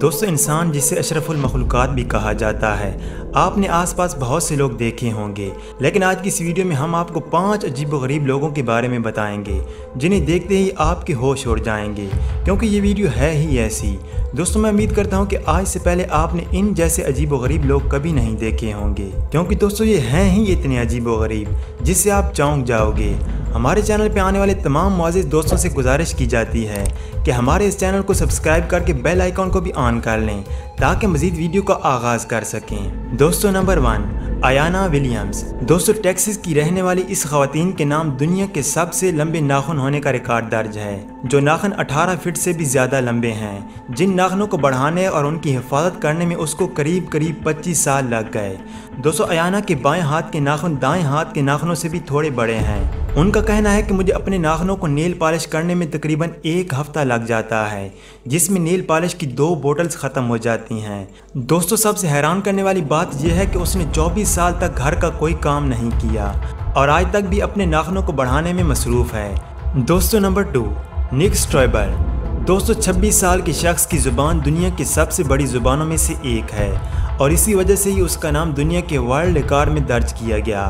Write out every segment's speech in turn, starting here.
दोस्तों, इंसान जिसे अशरफुल मखलूक़ात भी कहा जाता है, आपने आसपास बहुत से लोग देखे होंगे, लेकिन आज की इस वीडियो में हम आपको 5 अजीबोगरीब लोगों के बारे में बताएंगे जिन्हें देखते ही आपके होश उड़ जाएंगे, क्योंकि ये वीडियो है ही ऐसी। दोस्तों, मैं उम्मीद करता हूँ कि आज से पहले आपने इन जैसे अजीबोगरीब लोग कभी नहीं देखे होंगे, क्योंकि दोस्तों ये हैं ही इतने अजीबोगरीब जिससे आप चौंक जाओगे। हमारे चैनल पे आने वाले तमाम मुअज़्ज़िज़ दोस्तों से गुजारिश की जाती है कि हमारे इस चैनल को सब्सक्राइब करके बेल आइकॉन को भी ऑन कर लें ताकि मज़ीद वीडियो का आगाज़ कर सकें। दोस्तों, नंबर 1, अयाना विलियम्स। दोस्तों, टेक्सास की रहने वाली इस ख़वातीन के नाम दुनिया के सबसे लंबे नाखून होने का रिकॉर्ड दर्ज है, जो नाखून 18 फीट से भी ज़्यादा लंबे हैं, जिन नाखूनों को बढ़ाने और उनकी हिफाजत करने में उसको करीब 25 साल लग गए। दोस्तों, अयाना के बाएं हाथ के नाखून दाएं हाथ के नाखूनों से भी थोड़े बड़े हैं। उनका कहना है कि मुझे अपने नाखूनों को नेल पॉलिश करने में तकरीबन 1 हफ्ता लग जाता है, जिसमें नेल पॉलिश की 2 बोतल्स ख़त्म हो जाती हैं। दोस्तों, सबसे हैरान करने वाली बात यह है कि उसने 24 साल तक घर का कोई काम नहीं किया और आज तक भी अपने नाखूनों को बढ़ाने में मसरूफ़ है। दोस्तों, नंबर 2, निक स्ट्रॉयबर। दोस्तों, 26 साल के शख्स की ज़ुबान दुनिया की सबसे बड़ी ज़ुबानों में से एक है और इसी वजह से ही उसका नाम दुनिया के वर्ल्ड रिकॉर्ड में दर्ज किया गया।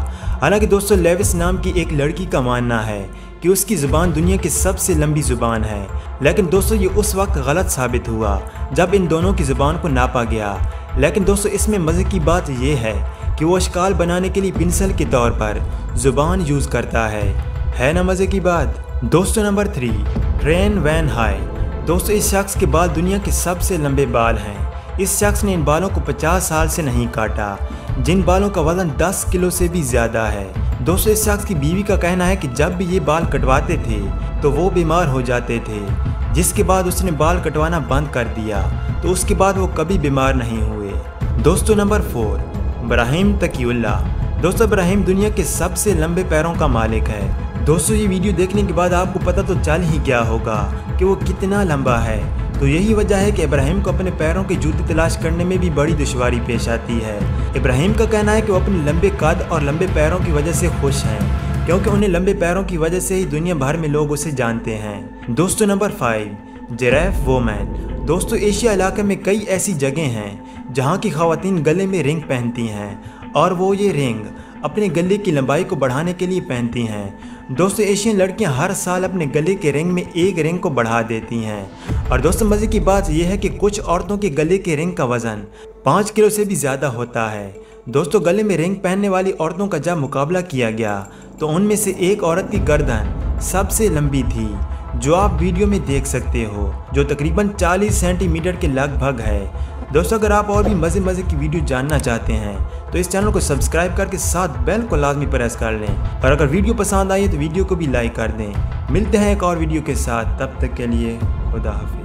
हालांकि दोस्तों, लेविस नाम की एक लड़की का मानना है कि उसकी ज़ुबान दुनिया की सबसे लंबी ज़ुबान है, लेकिन दोस्तों ये उस वक्त गलत साबित हुआ जब इन दोनों की ज़ुबान को नापा गया। लेकिन दोस्तों, इसमें मज़े की बात यह है कि वो अशकाल बनाने के लिए पेंसिल के तौर पर ज़ुबान यूज़ करता है ना मज़े की बात। दोस्तों, नंबर 3, ट्रेन वैन हाई। दोस्तों, इस शख्स के बाल दुनिया के सबसे लंबे बाल हैं। इस शख्स ने इन बालों को 50 साल से नहीं काटा, जिन बालों का वजन 10 किलो से भी ज़्यादा है। दोस्तों, इस शख्स की बीवी का कहना है कि जब भी ये बाल कटवाते थे तो वो बीमार हो जाते थे, जिसके बाद उसने बाल कटवाना बंद कर दिया, तो उसके बाद वो कभी बीमार नहीं हुए। दोस्तों, नंबर 4, इब्राहिम तकीउल्लाह। दोस्तों, इब्राहिम दुनिया के सबसे लंबे पैरों का मालिक है। दोस्तों, ये वीडियो देखने के बाद आपको पता तो चल ही गया होगा कि वो कितना लंबा है, तो यही वजह है कि इब्राहिम को अपने पैरों के जूते तलाश करने में भी बड़ी दुश्वारी पेश आती है। इब्राहिम का कहना है कि वो अपने लंबे कद और लंबे पैरों की वजह से खुश हैं, क्योंकि उन्हें लंबे पैरों की वजह से ही दुनिया भर में लोग उसे जानते हैं। दोस्तों, नंबर 5, जिराफ वोमैन। दोस्तों, एशिया इलाके में कई ऐसी जगह हैं जहाँ की ख़वातीन गले में रिंग पहनती हैं और वो ये रिंग अपने गले की लंबाई को बढ़ाने के लिए पहनती हैं। दोस्तों, एशियन लड़कियां हर साल अपने गले के रिंग में एक रिंग को बढ़ा देती हैं और दोस्तों, मज़े की बात यह है कि कुछ औरतों के गले के रिंग का वज़न 5 किलो से भी ज़्यादा होता है। दोस्तों, गले में रिंग पहनने वाली औरतों का जब मुकाबला किया गया तो उनमें से एक औरत की गर्दन सबसे लंबी थी, जो आप वीडियो में देख सकते हो, जो तकरीबन 40 सेंटीमीटर के लगभग है। दोस्तों, अगर आप और भी मज़े की वीडियो जानना चाहते हैं तो इस चैनल को सब्सक्राइब करके साथ बेल को लाजमी प्रेस कर लें और अगर वीडियो पसंद आई तो वीडियो को भी लाइक कर दें। मिलते हैं एक और वीडियो के साथ, तब तक के लिए खुदा हाफिज़।